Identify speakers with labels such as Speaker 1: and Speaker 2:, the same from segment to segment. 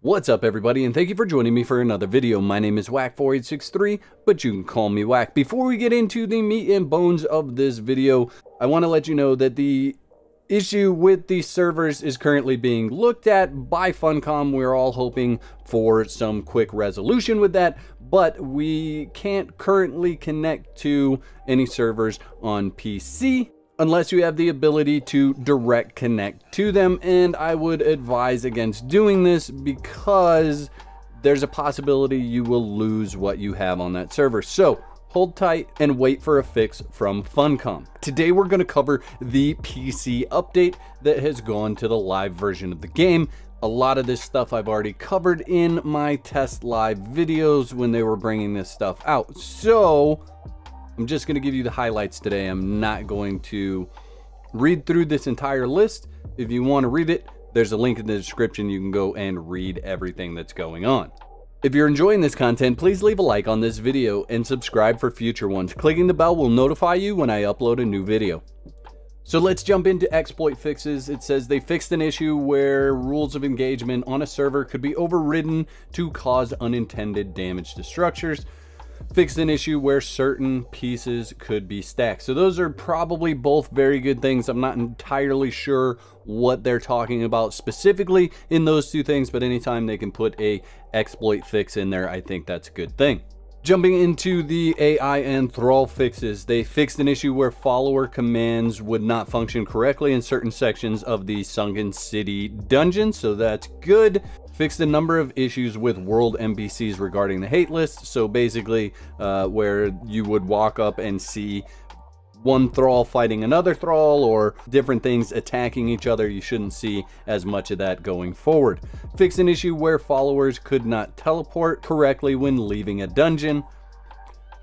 Speaker 1: What's up everybody, and thank you for joining me for another video. My name is Whack4863, but you can call me Whack. Before we get into the meat and bones of this video, I want to let you know that the issue with the servers is currently being looked at by Funcom. We're all hoping for some quick resolution with that, but we can't currently connect to any servers on PC unless you have the ability to direct connect to them, and I would advise against doing this because there's a possibility you will lose what you have on that server. So hold tight and wait for a fix from Funcom. Today we're going to cover the PC update that has gone to the live version of the game. A lot of this stuff I've already covered in my test live videos when they were bringing this stuff out. So I'm just going to give you the highlights today. I'm not going to read through this entire list. If you want to read it, there's a link in the description. You can go and read everything that's going on. If you're enjoying this content, please leave a like on this video and subscribe for future ones. Clicking the bell will notify you when I upload a new video. So let's jump into exploit fixes. It says they fixed an issue where rules of engagement on a server could be overridden to cause unintended damage to structures. Fixed an issue where certain pieces could be stacked. So those are probably both very good things. I'm not entirely sure what they're talking about specifically in those two things, but anytime they can put a exploit fix in there, I think that's a good thing. Jumping into the AI and Thrall fixes, they fixed an issue where follower commands would not function correctly in certain sections of the Sunken City dungeon, so that's good. Fixed a number of issues with world NPCs regarding the hate list, so basically where you would walk up and see one Thrall fighting another Thrall or different things attacking each other. You shouldn't see as much of that going forward. Fixed an issue where followers could not teleport correctly when leaving a dungeon.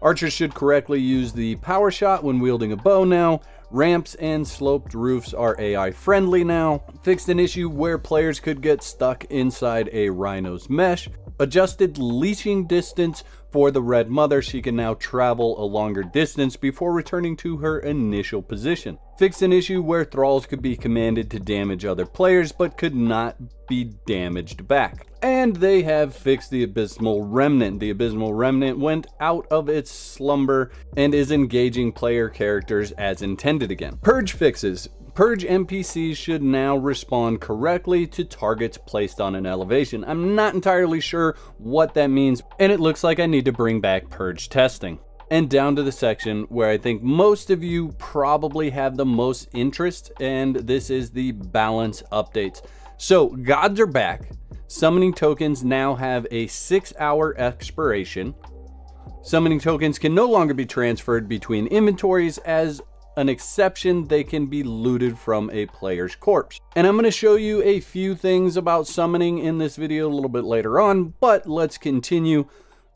Speaker 1: Archers should correctly use the power shot when wielding a bow now. Ramps and sloped roofs are AI friendly now. Fixed an issue where players could get stuck inside a rhino's mesh. Adjusted leashing distance for the Red Mother. She can now travel a longer distance before returning to her initial position. Fixed an issue where Thralls could be commanded to damage other players but could not be damaged back. And they have fixed the Abysmal Remnant. The Abysmal Remnant went out of its slumber and is engaging player characters as intended again. Purge fixes. Purge NPCs should now respond correctly to targets placed on an elevation. I'm not entirely sure what that means, and it looks like I need to bring back Purge testing. And down to the section where I think most of you probably have the most interest, and this is the balance updates. So gods are back. Summoning tokens now have a 6-hour expiration. Summoning tokens can no longer be transferred between inventories. As an exception, they can be looted from a player's corpse. And I'm going to show you a few things about summoning in this video a little bit later on, but let's continue.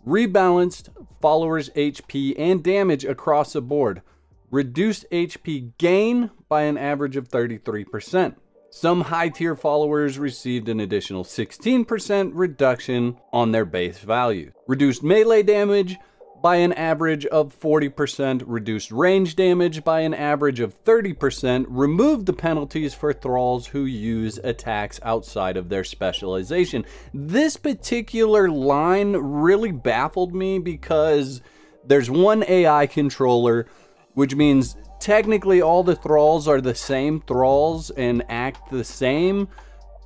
Speaker 1: Rebalanced followers' HP and damage across the board. Reduced HP gain by an average of 33%. Some high-tier followers received an additional 16% reduction on their base value. Reduced melee damage by an average of 40%, reduced range damage by an average of 30%, removed the penalties for Thralls who use attacks outside of their specialization. This particular line really baffled me because there's one AI controller, which means technically all the Thralls are the same Thralls and act the same.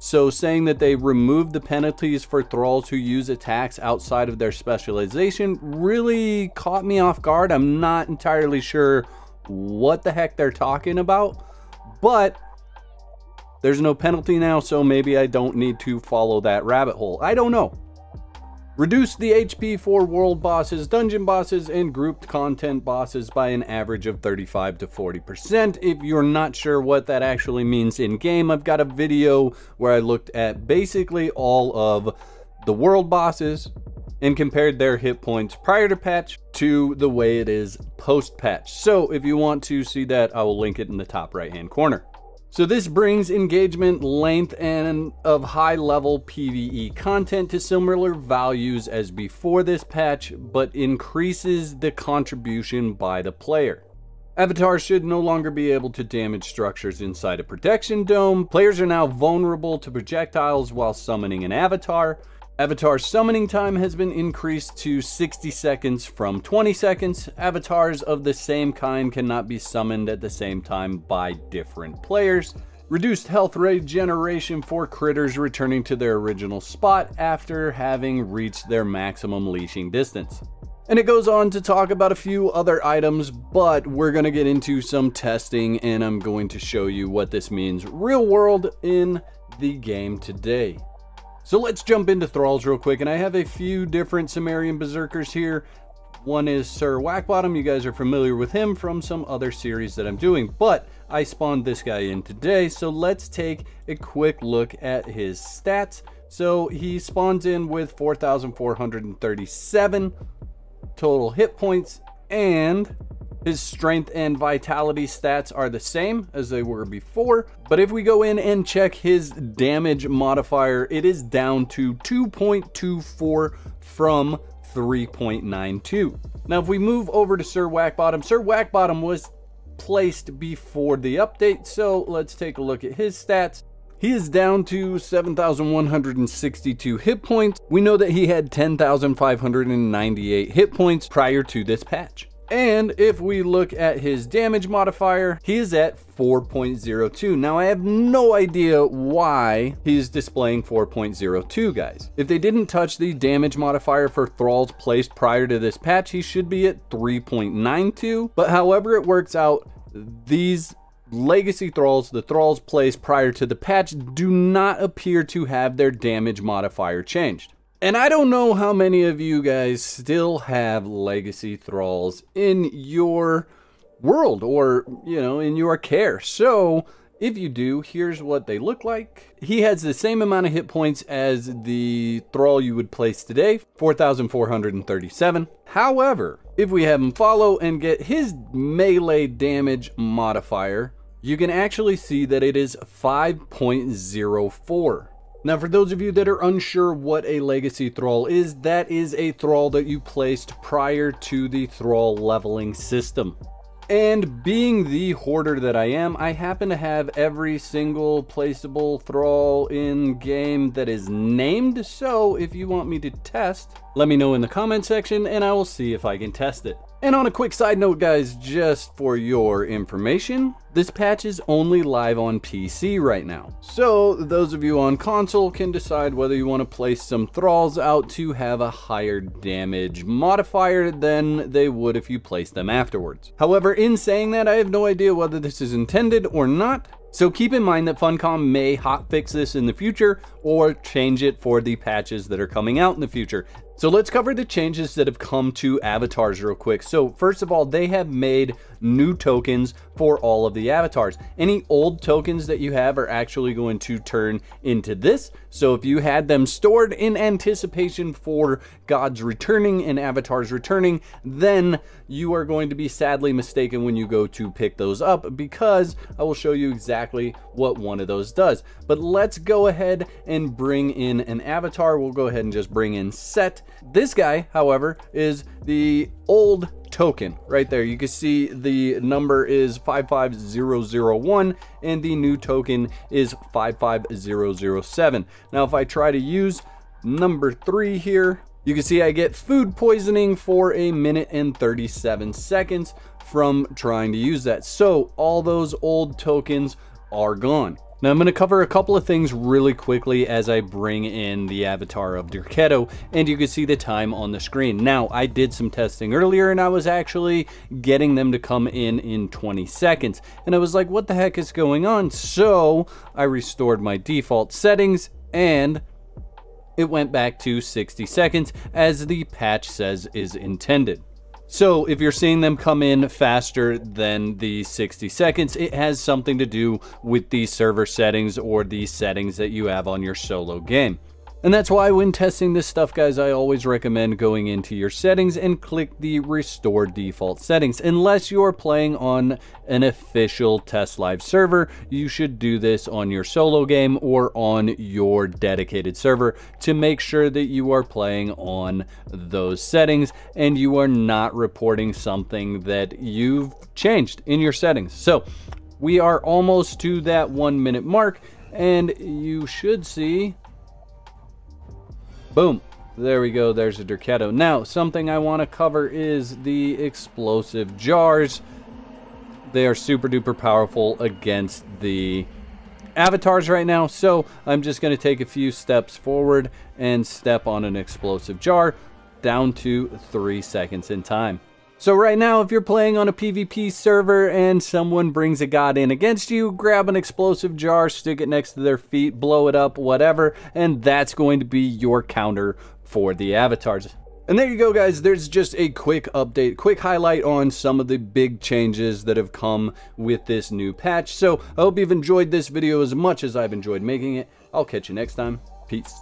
Speaker 1: So saying that they removed the penalties for Thralls who use attacks outside of their specialization really caught me off guard. I'm not entirely sure what the heck they're talking about, but there's no penalty now, so maybe I don't need to follow that rabbit hole. I don't know. Reduce the HP for world bosses, dungeon bosses, and grouped content bosses by an average of 35 to 40%. If you're not sure what that actually means in game, I've got a video where I looked at basically all of the world bosses and compared their hit points prior to patch to the way it is post patch. So if you want to see that, I will link it in the top right hand corner. So this brings engagement, length, and of high level PvE content to similar values as before this patch, but increases the contribution by the player. Avatars should no longer be able to damage structures inside a protection dome. Players are now vulnerable to projectiles while summoning an avatar. Avatar summoning time has been increased to 60 seconds from 20 seconds. Avatars of the same kind cannot be summoned at the same time by different players. Reduced health regeneration for critters returning to their original spot after having reached their maximum leashing distance. And it goes on to talk about a few other items, but we're going to get into some testing and I'm going to show you what this means real world in the game today. So let's jump into Thralls real quick, and I have a few different Cimmerian Berserkers here. One is Sir Whackbottom. You guys are familiar with him from some other series that I'm doing, but I spawned this guy in today, so let's take a quick look at his stats. So he spawns in with 4,437 total hit points, and his strength and vitality stats are the same as they were before. But if we go in and check his damage modifier, it is down to 2.24 from 3.92. Now, if we move over to Sir Whackbottom was placed before the update, so let's take a look at his stats. He is down to 7,162 hit points. We know that he had 10,598 hit points prior to this patch. And if we look at his damage modifier, he is at 4.02. Now, I have no idea why he's displaying 4.02, guys. If they didn't touch the damage modifier for Thralls placed prior to this patch, he should be at 3.92. But however it works out, these Legacy Thralls, the Thralls placed prior to the patch, do not appear to have their damage modifier changed. And I don't know how many of you guys still have Legacy Thralls in your world or, in your care. So if you do, here's what they look like. He has the same amount of hit points as the Thrall you would place today, 4,437. However, if we have him follow and get his melee damage modifier, you can actually see that it is 5.04. Now, for those of you that are unsure what a Legacy Thrall is, that is a Thrall that you placed prior to the Thrall leveling system. And being the hoarder that I am, I happen to have every single placeable Thrall in game that is named. So if you want me to test, let me know in the comment section and I will see if I can test it. And on a quick side note, guys, just for your information, this patch is only live on PC right now. So those of you on console can decide whether you want to place some Thralls out to have a higher damage modifier than they would if you place them afterwards. However, in saying that, I have no idea whether this is intended or not. So keep in mind that Funcom may hotfix this in the future or change it for the patches that are coming out in the future. So let's cover the changes that have come to avatars real quick. So first of all, they have made new tokens for all of the avatars. Any old tokens that you have are actually going to turn into this. So if you had them stored in anticipation for gods returning and avatars returning, then you are going to be sadly mistaken when you go to pick those up, because I will show you exactly what one of those does. But let's go ahead and bring in an avatar. We'll go ahead and just bring in Set. This guy, however, is the old token right there. You can see the number is 55001 and the new token is 55007. Now if I try to use number 3 here, you can see I get food poisoning for 1 minute and 37 seconds from trying to use that. So all those old tokens are gone. Now I'm going to cover a couple of things really quickly as I bring in the avatar of Dirketo, and you can see the time on the screen. Now I did some testing earlier and I was actually getting them to come in 20 seconds. And I was like, what the heck is going on? So I restored my default settings and it went back to 60 seconds as the patch says is intended. So if you're seeing them come in faster than the 60 seconds, it has something to do with the server settings or the settings that you have on your solo game. And that's why when testing this stuff, guys, I always recommend going into your settings and click the restore default settings. Unless you're playing on an official test live server, you should do this on your solo game or on your dedicated server to make sure that you are playing on those settings and you are not reporting something that you've changed in your settings. So we are almost to that 1 minute mark, and you should see, boom, there we go, there's a Derketo. Now, something I want to cover is the explosive jars. They are super duper powerful against the avatars right now, so I'm just going to take a few steps forward and step on an explosive jar down to 3 seconds in time. So right now, if you're playing on a PvP server and someone brings a god in against you, grab an explosive jar, stick it next to their feet, blow it up, whatever, and that's going to be your counter for the avatars. And there you go, guys. There's just a quick update, quick highlight on some of the big changes that have come with this new patch. So I hope you've enjoyed this video as much as I've enjoyed making it. I'll catch you next time. Peace.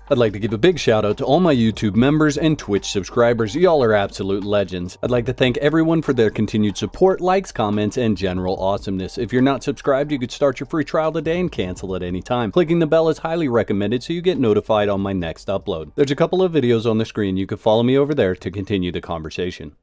Speaker 1: I'd like to give a big shout out to all my YouTube members and Twitch subscribers. Y'all are absolute legends. I'd like to thank everyone for their continued support, likes, comments, and general awesomeness. If you're not subscribed, you could start your free trial today and cancel at any time. Clicking the bell is highly recommended so you get notified on my next upload. There's a couple of videos on the screen. You can follow me over there to continue the conversation.